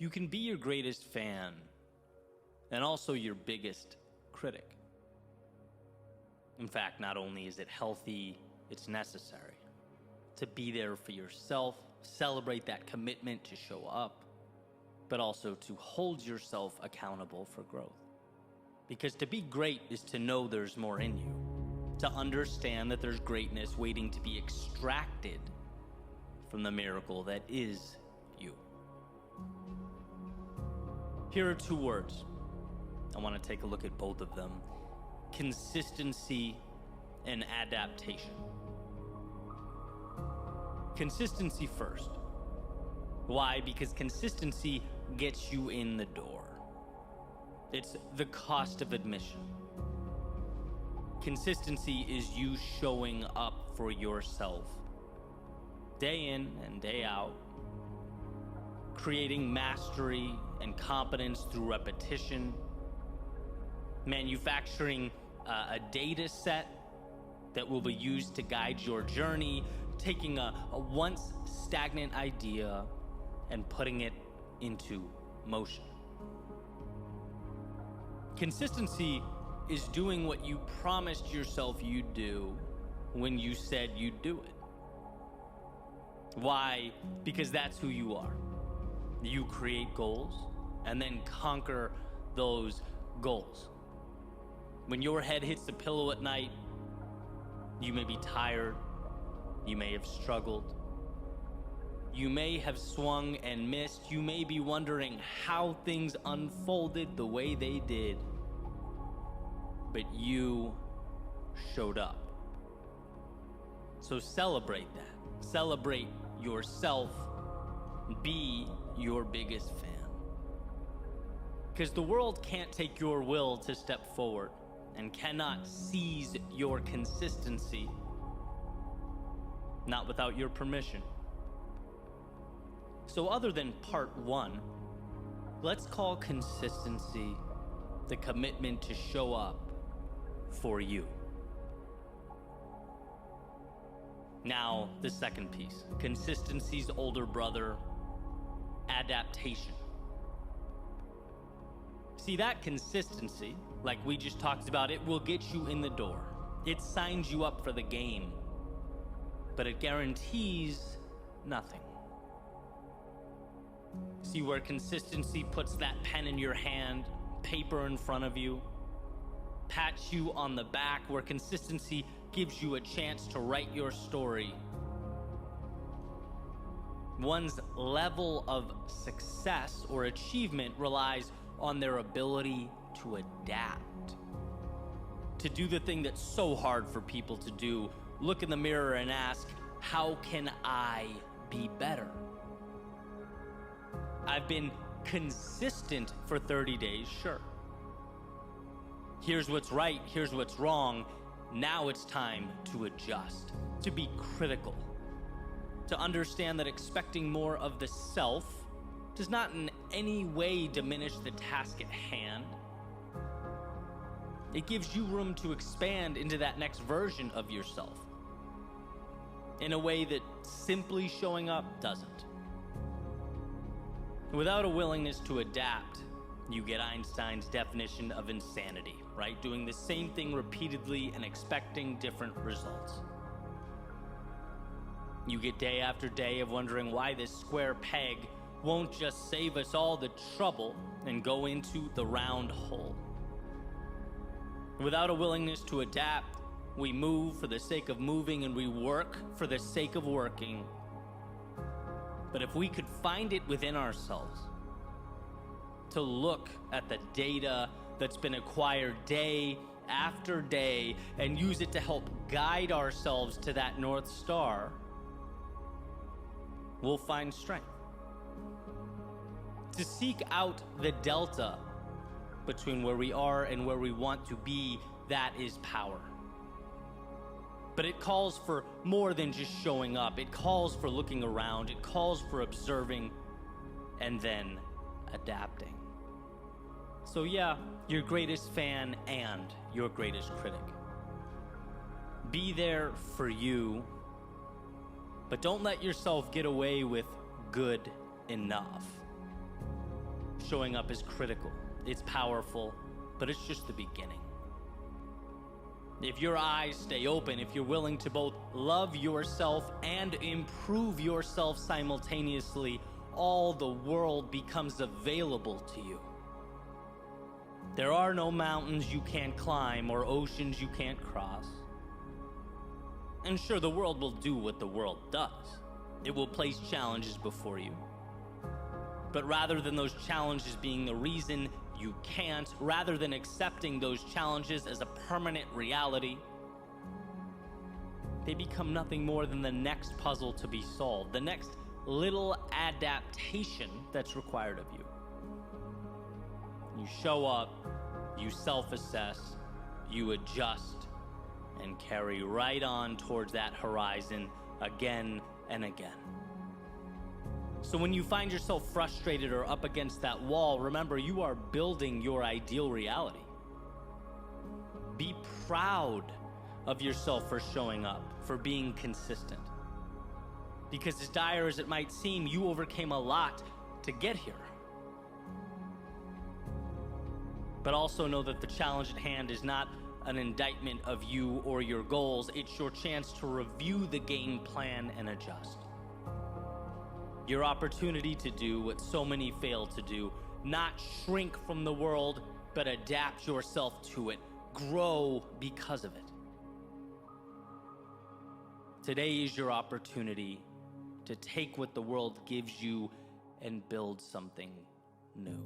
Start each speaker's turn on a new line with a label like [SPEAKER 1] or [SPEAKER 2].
[SPEAKER 1] You can be your greatest fan and also your biggest critic. In fact, not only is it healthy, it's necessary to be there for yourself, celebrate that commitment to show up, but also to hold yourself accountable for growth. Because to be great is to know there's more in you, to understand that there's greatness waiting to be extracted from the miracle that is you. Here are two words. I want to take a look at both of them: consistency and adaptation. Consistency first. Why? Because consistency gets you in the door. It's the cost of admission. Consistency is you showing up for yourself, day in and day out, creating mastery and competence through repetition, manufacturing a data set that will be used to guide your journey, taking a once stagnant idea and putting it into motion. Consistency is doing what you promised yourself you'd do when you said you'd do it. Why? Because that's who you are. You create goals and then conquer those goals. When your head hits the pillow at night, you may be tired, you may have struggled, you may have swung and missed, you may be wondering how things unfolded the way they did, but you showed up. So celebrate that. Celebrate yourself. Be your biggest fan. Because the world can't take your will to step forward and cannot seize your consistency, not without your permission. So other than part one, let's call consistency the commitment to show up for you. Now, the second piece, consistency's older brother, adaptation. See, that consistency, like we just talked about, it will get you in the door. It signs you up for the game, but it guarantees nothing. See, where consistency puts that pen in your hand, paper in front of you, pats you on the back, where consistency gives you a chance to write your story. One's level of success or achievement relies on their ability to adapt, to do the thing that's so hard for people to do. Look in the mirror and ask, how can I be better? I've been consistent for 30 days, sure. Here's what's right, here's what's wrong. Now it's time to adjust, to be critical, to understand that expecting more of the self does not in any way diminish the task at hand. It gives you room to expand into that next version of yourself in a way that simply showing up doesn't. Without a willingness to adapt, you get Einstein's definition of insanity, right? Doing the same thing repeatedly and expecting different results. You get day after day of wondering why this square peg won't just save us all the trouble and go into the round hole. Without a willingness to adapt, we move for the sake of moving and we work for the sake of working. But if we could find it within ourselves to look at the data that's been acquired day after day and use it to help guide ourselves to that North Star, we'll find strength. To seek out the delta between where we are and where we want to be, that is power. But it calls for more than just showing up. It calls for looking around. It calls for observing and then adapting. So yeah, your greatest fan and your greatest critic. Be there for you, but don't let yourself get away with good enough. Showing up is critical, it's powerful, but it's just the beginning. If your eyes stay open, if you're willing to both love yourself and improve yourself simultaneously, all the world becomes available to you. There are no mountains you can't climb or oceans you can't cross. And sure, the world will do what the world does. It will place challenges before you. But rather than those challenges being the reason you can't, rather than accepting those challenges as a permanent reality, they become nothing more than the next puzzle to be solved, the next little adaptation that's required of you. You show up, you self-assess, you adjust, and carry right on towards that horizon again and again. So when you find yourself frustrated or up against that wall, remember, you are building your ideal reality. Be proud of yourself for showing up, for being consistent. Because as dire as it might seem, you overcame a lot to get here. But also know that the challenge at hand is not an indictment of you or your goals. It's your chance to review the game plan and adjust. Your opportunity to do what so many fail to do, not shrink from the world, but adapt yourself to it. Grow because of it. Today is your opportunity to take what the world gives you and build something new.